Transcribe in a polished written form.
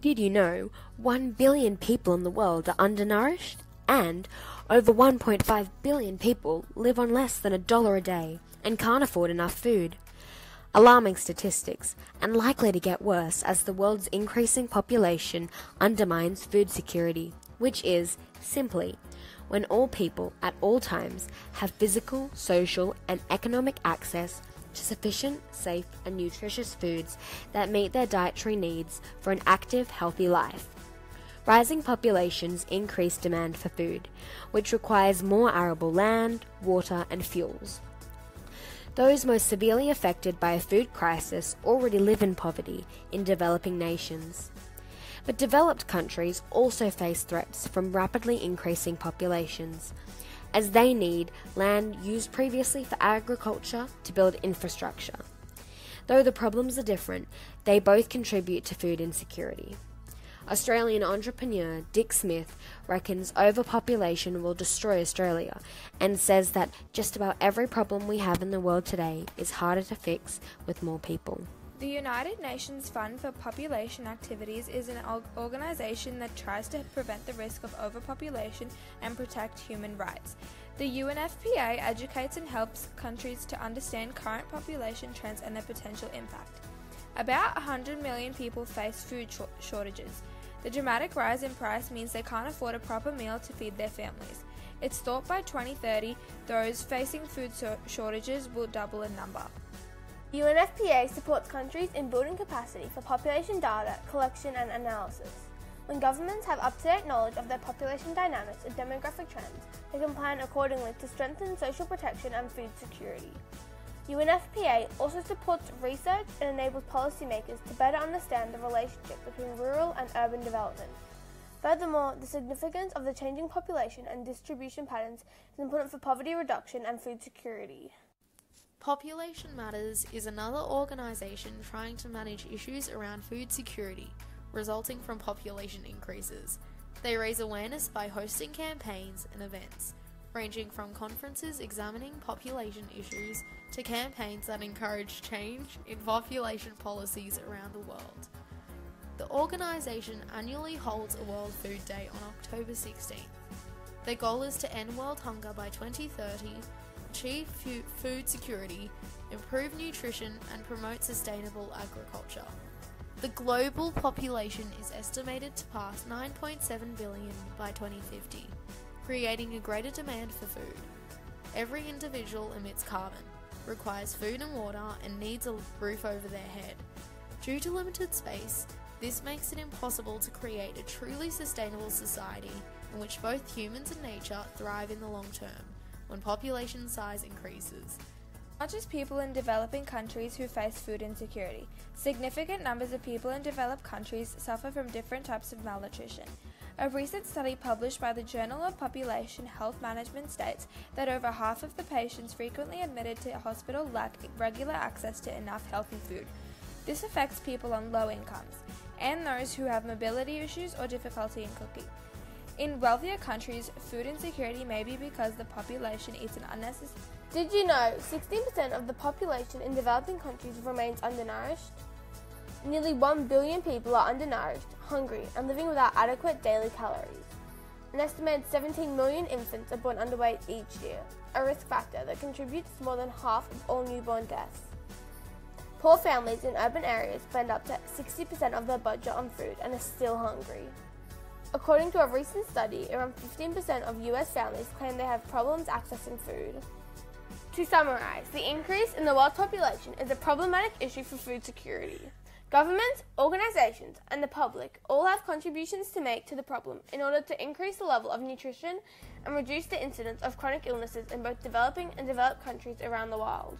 Did you know 1 billion people in the world are undernourished? And over 1.5 billion people live on less than $1 a day and can't afford enough food. Alarming statistics, and likely to get worse as the world's increasing population undermines food security, which is, simply, when all people at all times have physical, social, and economic access to sufficient, safe, and nutritious foods that meet their dietary needs for an active, healthy life. Rising populations increase demand for food, which requires more arable land, water, and fuels. Those most severely affected by a food crisis already live in poverty in developing nations. But developed countries also face threats from rapidly increasing populations, as they need land used previously for agriculture to build infrastructure. Though the problems are different, they both contribute to food insecurity. Australian entrepreneur Dick Smith reckons overpopulation will destroy Australia and says that just about every problem we have in the world today is harder to fix with more people. The United Nations Fund for Population Activities is an organisation that tries to prevent the risk of overpopulation and protect human rights. The UNFPA educates and helps countries to understand current population trends and their potential impact. About 100 million people face food shortages. The dramatic rise in price means they can't afford a proper meal to feed their families. It's thought by 2030, those facing food shortages will double in number. UNFPA supports countries in building capacity for population data collection and analysis. When governments have up-to-date knowledge of their population dynamics and demographic trends, they can plan accordingly to strengthen social protection and food security. UNFPA also supports research and enables policymakers to better understand the relationship between rural and urban development. Furthermore, the significance of the changing population and distribution patterns is important for poverty reduction and food security. Population Matters is another organisation trying to manage issues around food security resulting from population increases. They raise awareness by hosting campaigns and events, ranging from conferences examining population issues to campaigns that encourage change in population policies around the world. The organisation annually holds a World Food Day on October 16th. Their goal is to end world hunger by 2030, achieve food security, improve nutrition, and promote sustainable agriculture. The global population is estimated to pass 9.7 billion by 2050, creating a greater demand for food. Every individual emits carbon, requires food and water, and needs a roof over their head. Due to limited space, this makes it impossible to create a truly sustainable society in which both humans and nature thrive in the long term when population size increases. Not just people in developing countries who face food insecurity. Significant numbers of people in developed countries suffer from different types of malnutrition. A recent study published by the Journal of Population Health Management states that over half of the patients frequently admitted to hospital lack regular access to enough healthy food. This affects people on low incomes and those who have mobility issues or difficulty in cooking. In wealthier countries, food insecurity may be because the population eats an unnecessary. Did you know 16% of the population in developing countries remains undernourished? Nearly 1 billion people are undernourished, hungry, and living without adequate daily calories. An estimated 17 million infants are born underweight each year, a risk factor that contributes to more than half of all newborn deaths. Poor families in urban areas spend up to 60% of their budget on food and are still hungry. According to a recent study, around 15% of US families claim they have problems accessing food. To summarize, the increase in the world population is a problematic issue for food security. Governments, organizations, and the public all have contributions to make to the problem in order to increase the level of nutrition and reduce the incidence of chronic illnesses in both developing and developed countries around the world.